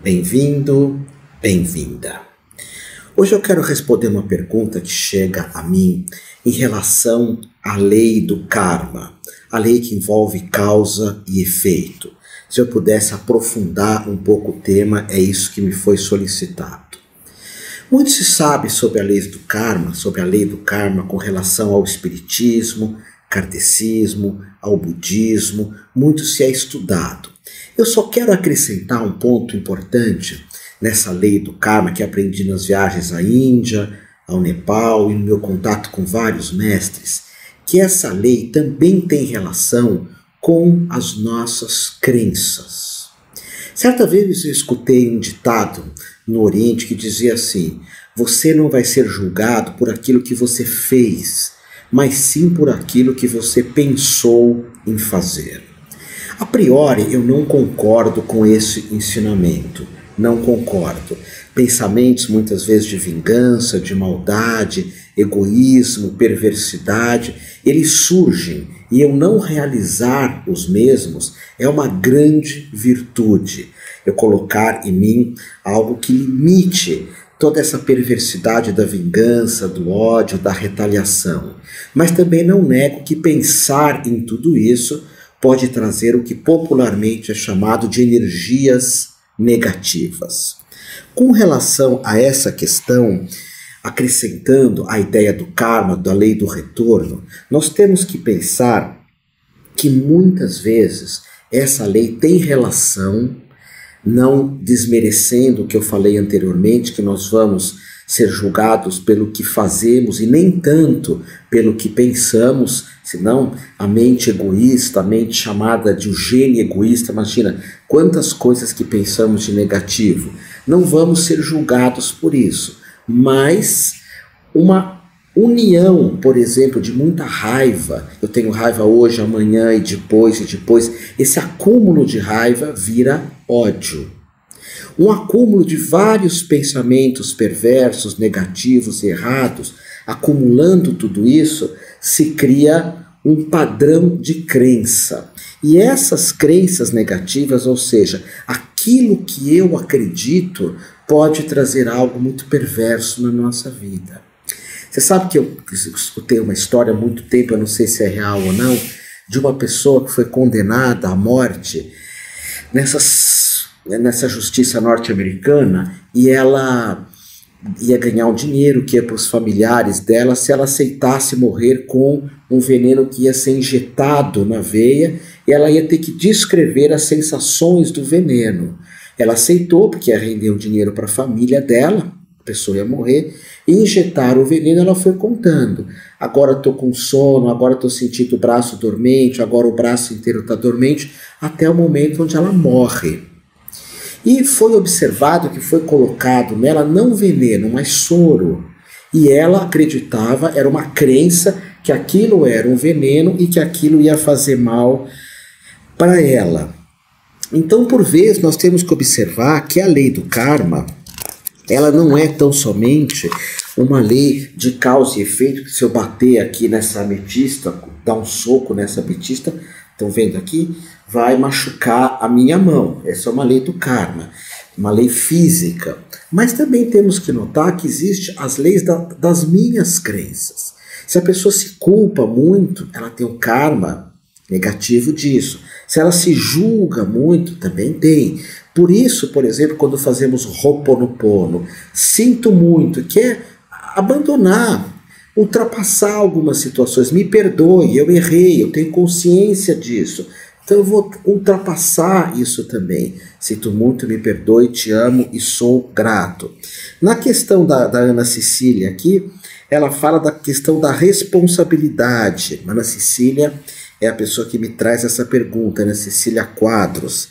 Bem-vindo, bem-vinda. Hoje eu quero responder uma pergunta que chega a mim em relação à lei do karma, a lei que envolve causa e efeito. Se eu pudesse aprofundar um pouco o tema, é isso que me foi solicitado. Muito se sabe sobre a lei do karma com relação ao espiritismo, kardecismo, ao budismo, muito se é estudado. Eu só quero acrescentar um ponto importante nessa lei do karma que aprendi nas viagens à Índia, ao Nepal e no meu contato com vários mestres, que essa lei também tem relação com as nossas crenças. Certa vez eu escutei um ditado no Oriente que dizia assim: você não vai ser julgado por aquilo que você fez, mas sim por aquilo que você pensou em fazer. A priori, eu não concordo com esse ensinamento. Não concordo. Pensamentos muitas vezes de vingança, de maldade, egoísmo, perversidade, eles surgem e eu não realizar os mesmos é uma grande virtude. Eu colocar em mim algo que limite toda essa perversidade da vingança, do ódio, da retaliação. Mas também não nego que pensar em tudo isso pode trazer o que popularmente é chamado de energias negativas. Com relação a essa questão, acrescentando a ideia do karma, da lei do retorno, nós temos que pensar que muitas vezes essa lei tem relação, não desmerecendo o que eu falei anteriormente, que nós vamos ser julgados pelo que fazemos e nem tanto pelo que pensamos, senão a mente egoísta, a mente chamada de o gênio egoísta, imagina quantas coisas que pensamos de negativo. Não vamos ser julgados por isso, mas uma união, por exemplo, de muita raiva, eu tenho raiva hoje, amanhã e depois, esse acúmulo de raiva vira ódio. Um acúmulo de vários pensamentos perversos, negativos, errados, acumulando tudo isso, se cria um padrão de crença. E essas crenças negativas, ou seja, aquilo que eu acredito, pode trazer algo muito perverso na nossa vida. Você sabe que eu escutei uma história há muito tempo, eu não sei se é real ou não, de uma pessoa que foi condenada à morte nessa justiça norte-americana, e ela ia ganhar um dinheiro que ia para os familiares dela se ela aceitasse morrer com um veneno que ia ser injetado na veia, e ela ia ter que descrever as sensações do veneno. Ela aceitou porque ia render o dinheiro para a família dela, a pessoa ia morrer, e injetaram o veneno. Ela foi contando: agora estou com sono, agora estou sentindo o braço dormente, agora o braço inteiro está dormente, até o momento onde ela morre. E foi observado que foi colocado nela não veneno, mas soro. E ela acreditava, era uma crença, que aquilo era um veneno e que aquilo ia fazer mal para ela. Então, por vezes, nós temos que observar que a lei do karma, ela não é tão somente uma lei de causa e efeito, que se eu bater aqui nessa ametista, dar um soco nessa ametista, estão vendo aqui? Vai machucar a minha mão. Essa é uma lei do karma, uma lei física. Mas também temos que notar que existem as leis das minhas crenças. Se a pessoa se culpa muito, ela tem o karma negativo disso. Se ela se julga muito, também tem. Por isso, por exemplo, quando fazemos Ho'oponopono, sinto muito, que é abandonar, ultrapassar algumas situações. Me perdoe, eu errei, eu tenho consciência disso. Então eu vou ultrapassar isso também. Sinto muito, me perdoe, te amo e sou grato. Na questão da Ana Cecília aqui, ela fala da questão da responsabilidade. Ana Cecília é a pessoa que me traz essa pergunta, Ana Cecília Quadros.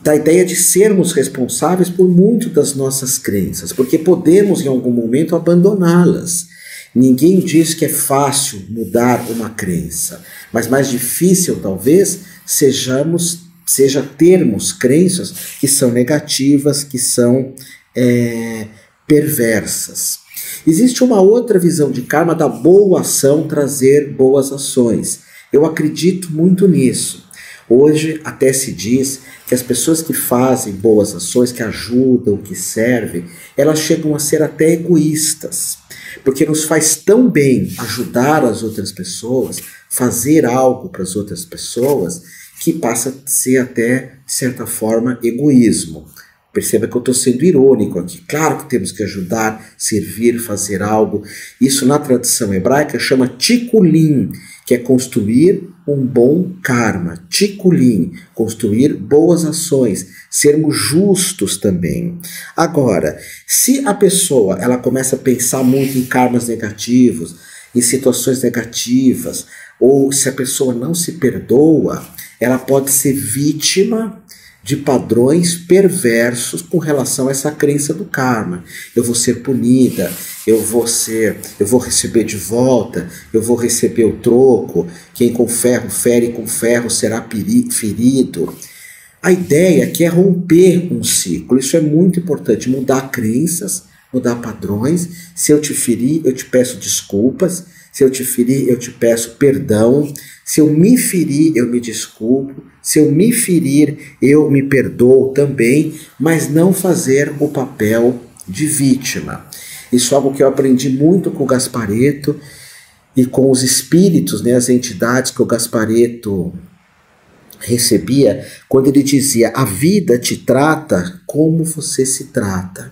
Da ideia de sermos responsáveis por muito das nossas crenças, porque podemos em algum momento abandoná-las. Ninguém diz que é fácil mudar uma crença, mas mais difícil talvez seja termos crenças que são negativas, que são perversas. Existe uma outra visão de karma da boa ação trazer boas ações. Eu acredito muito nisso. Hoje até se diz que as pessoas que fazem boas ações, que ajudam, que servem, elas chegam a ser até egoístas, porque nos faz tão bem ajudar as outras pessoas, fazer algo para as outras pessoas, que passa a ser até, de certa forma, egoísmo. Perceba que eu estou sendo irônico aqui. Claro que temos que ajudar, servir, fazer algo. Isso na tradição hebraica chama tikulin, que é construir um bom karma. Tikulin, construir boas ações, sermos justos também. Agora, se a pessoa ela começa a pensar muito em karmas negativos, em situações negativas, ou se a pessoa não se perdoa, ela pode ser vítima de padrões perversos com relação a essa crença do karma. Eu vou ser punida, eu vou receber de volta, eu vou receber o troco, quem com ferro fere, com ferro será ferido. A ideia aqui é romper um ciclo, isso é muito importante, mudar crenças, mudar padrões. Se eu te ferir, eu te peço desculpas, se eu te ferir, eu te peço perdão, se eu me ferir, eu me desculpo, se eu me ferir, eu me perdoo também, mas não fazer o papel de vítima. Isso é algo que eu aprendi muito com o Gasparetto e com os espíritos, né, as entidades que o Gasparetto recebia, quando ele dizia: a vida te trata como você se trata.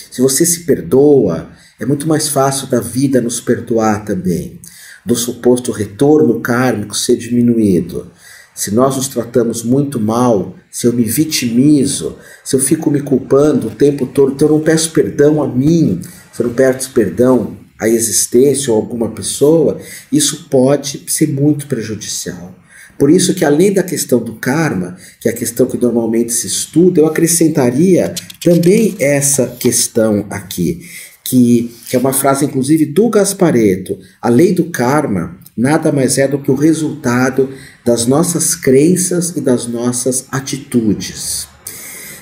Se você se perdoa, é muito mais fácil da vida nos perdoar também, do suposto retorno kármico ser diminuído. Se nós nos tratamos muito mal, se eu me vitimizo, se eu fico me culpando o tempo todo, então eu não peço perdão a mim, se eu não peço perdão à existência ou a alguma pessoa, isso pode ser muito prejudicial. Por isso que, além da questão do karma, que é a questão que normalmente se estuda, eu acrescentaria também essa questão aqui, que é uma frase inclusive do Gasparetto: a lei do karma nada mais é do que o resultado das nossas crenças e das nossas atitudes.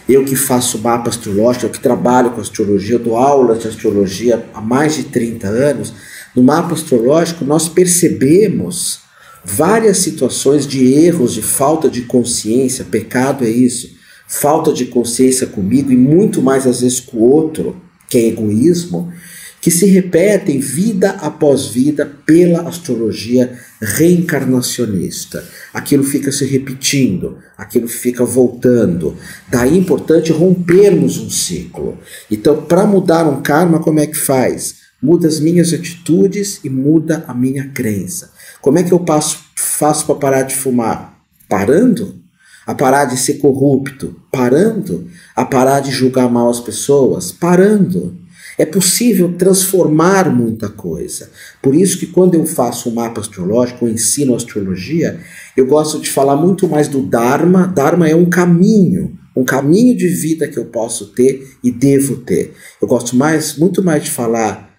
Eu que faço mapa astrológico, eu que trabalho com astrologia, eu dou aula de astrologia há mais de 30 anos, no mapa astrológico nós percebemos várias situações de erros, de falta de consciência. Pecado é isso, falta de consciência comigo e muito mais às vezes com o outro, que é egoísmo, que se repetem vida após vida pela astrologia reencarnacionista. Aquilo fica se repetindo, aquilo fica voltando. Daí é importante rompermos um ciclo. Então, para mudar um karma, como é que faz? Muda as minhas atitudes e muda a minha crença. Como é que eu faço para parar de fumar? Parando? A parar de ser corrupto? Parando? A parar de julgar mal as pessoas? Parando? É possível transformar muita coisa. Por isso que quando eu faço um mapa astrológico, eu ensino astrologia, eu gosto de falar muito mais do Dharma. Dharma é um caminho de vida que eu posso ter e devo ter. Eu gosto muito mais de falar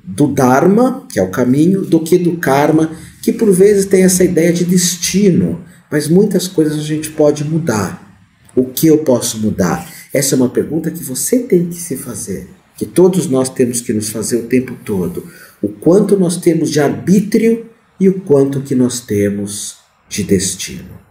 do Dharma, que é o caminho, do que do karma, que por vezes tem essa ideia de destino, mas muitas coisas a gente pode mudar. O que eu posso mudar? Essa é uma pergunta que você tem que se fazer, que todos nós temos que nos fazer o tempo todo. O quanto nós temos de arbítrio e o quanto que nós temos de destino.